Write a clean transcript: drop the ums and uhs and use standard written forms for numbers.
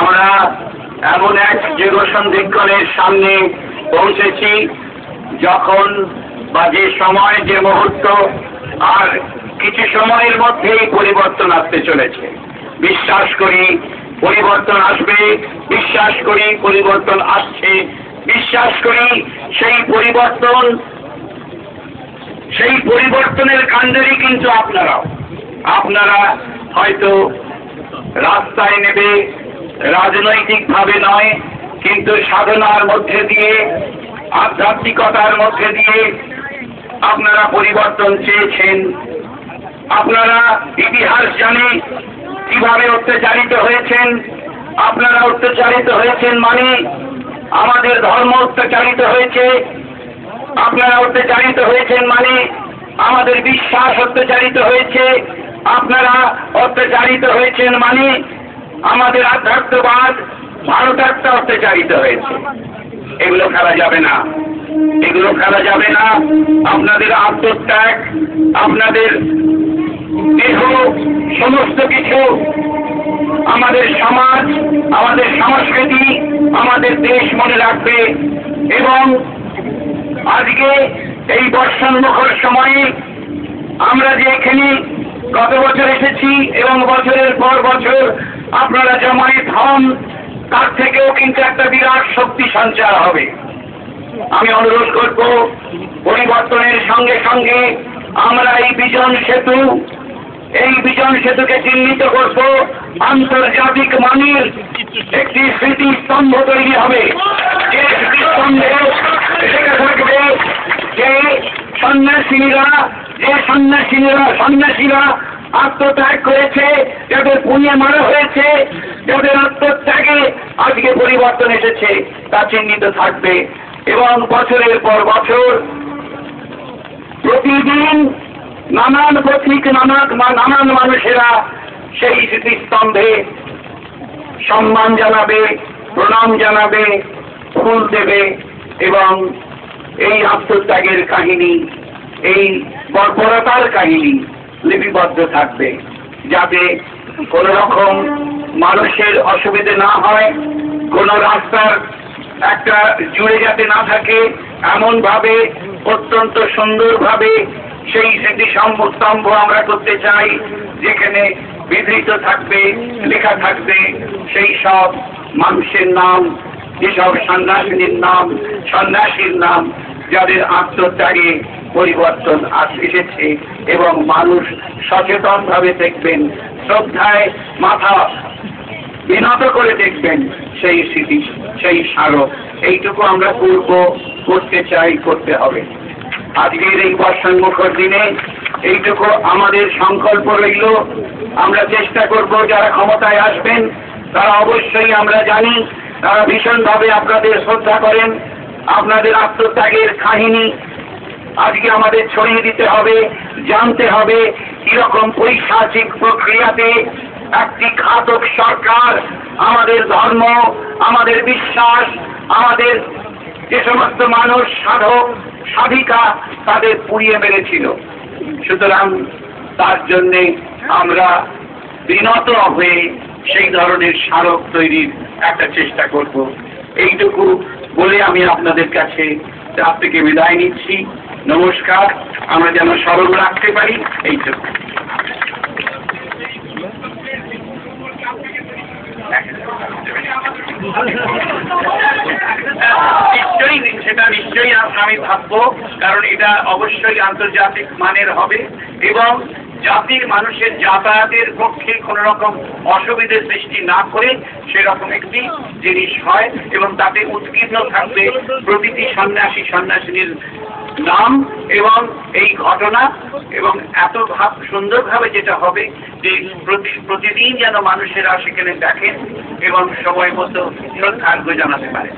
আমরা এমন এক যুগসন্ধিক্ষণের সামনে পৌঁছেছি যখন বা যে সময় যে মুহূর্ত আর কিছু সময়ের মধ্যেই পরিবর্তন আসতে চলেছে। বিশ্বাস করি পরিবর্তন আসবে, বিশ্বাস করি পরিবর্তন আসছে, বিশ্বাস করি সেই পরিবর্তনের কাণ্ডারি কিন্তু আপনারা হয়তো রাস্তায় নেবে রাজনৈতিকভাবে নয়, কিন্তু সাধনার মধ্যে দিয়ে, আধ্যাত্মিকতার মধ্যে দিয়ে আপনারা পরিবর্তন চেয়েছেন। আপনারা ইতিহাস জানে কিভাবে অত্যাচারিত হয়েছেন। আপনারা অত্যাচারিত হয়েছেন মানে আমাদের ধর্ম অত্যাচারিত হয়েছে। আপনারা অত্যাচারিত হয়েছেন মানে আমাদের বিশ্বাস অত্যাচারিত হয়েছে। আপনারা অত্যাচারিত হয়েছেন মানে আমাদের আধ্যাত্মবাদ ভারতাত্মা অত্যাচারিত হয়েছে। এগুলো খেলা যাবে না, এগুলো খেলা যাবে না। আপনাদের আত্মত্যাগ, আপনাদের দেহ, সমস্ত কিছু, আমাদের সমাজ, আমাদের সংস্কৃতি, আমাদের দেশ মনে রাখবে। এবং আজকে এই বর্ষণমুখর সময়ে আমরা যে এখানে গত বছর এসেছি এবং বছরের পর বছর আপনারা জমায়েত হন, তার থেকেও কিন্তু একটা বিরাট শক্তি সঞ্চার হবে। আমি অনুরোধ করব পরিবর্তনের সঙ্গে সঙ্গে আমরা এই বিজন সেতুকে চিহ্নিত করব। আন্তর্জাতিক মানের একটি স্মৃতিস্তম্ভ তৈরি হবে, যে স্মৃতিস্তম্ভে লেখা থাকবে যে সন্ন্যাসীরা আত্মত্যাগ করেছে, যাদের পুড়িয়ে মারা হয়েছে, যাদের আত্মত্যাগে আজকে পরিবর্তন এসেছে, তা চিহ্নিত থাকবে। এবং বছরের পর বছর প্রতিদিন নানান পথিক নানান মানুষেরা সেই স্মৃতিস্তম্ভে সম্মান জানাবে, প্রণাম জানাবে, ফুল দেবে এবং এই আত্মত্যাগের কাহিনী, এই বর্বরতার কাহিনী লিপিবদ্ধ থাকবে, যাতে কোন রকম মানুষের অসুবিধে না হয়, কোন রাস্তার একটা জুড়ে যাতে না থাকে, এমন ভাবে অত্যন্ত সুন্দরভাবে সেই স্মৃতিস্তম্ভ আমরা করতে চাই, যেখানে বিধৃত থাকবে, লেখা থাকবে সেই সব মানুষের নাম, যেসব সন্ন্যাসীর নাম, যাদের আত্মত্যাগে পরিবর্তন এসেছে এবং মানুষ সচেতন ভাবে দেখবেন, শ্রদ্ধায় মাথা বিনত করে দেখবেন সেই স্মৃতি, সেই স্মারক। এইটুকু আমরা করতে চাই, করতে হবে। আজকের এই বর্ষণমুখর দিনে এইটুকু আমাদের সংকল্প রইল। আমরা চেষ্টা করব যারা ক্ষমতায় আসবেন তারা অবশ্যই, আমরা জানি তারা ভীষণভাবে আপনাদের শ্রদ্ধা করেন, আপনাদের আত্মত্যাগের কাহিনী আজকে আমাদের ছড়িয়ে দিতে হবে, জানতে হবে কিরকম পৈশাচিক প্রক্রিয়াতে একটি ঘাতক সরকার আমাদের ধর্ম, আমাদের বিশ্বাস, আমাদের যে সমস্ত মানুষ সাধক সাধিকা তাদের পুড়িয়ে মেরেছিল। সুতরাং তার জন্যে আমরা বিনত হয়ে সেই ধরনের স্মারক তৈরির একটা চেষ্টা করব। এইটুকু বলে আমি আপনাদের কাছে আজ থেকে বিদায় নিচ্ছি। নমস্কার। আমরা যেন স্মরণ রাখতে পারি এইটুকু। নিশ্চয়ই আমি ভাববো, কারণ এটা অবশ্যই আন্তর্জাতিক মানের হবে এবং জাতির মানুষের যাতায়াতের পক্ষে কোন রকম অসুবিধে সৃষ্টি না করে সেরকম একটি জিনিস হয় এবং তাতে উৎকীর্ণ থাকবে প্রতিটি সন্ন্যাসিনীর নাম এবং এই ঘটনা, এবং এত সুন্দরভাবে যেটা হবে যে প্রতিদিন যেন মানুষেরা সেখানে দেখেন এবং সময় মতো শ্রদ্ধার্ঘ্য জানাতে পারে।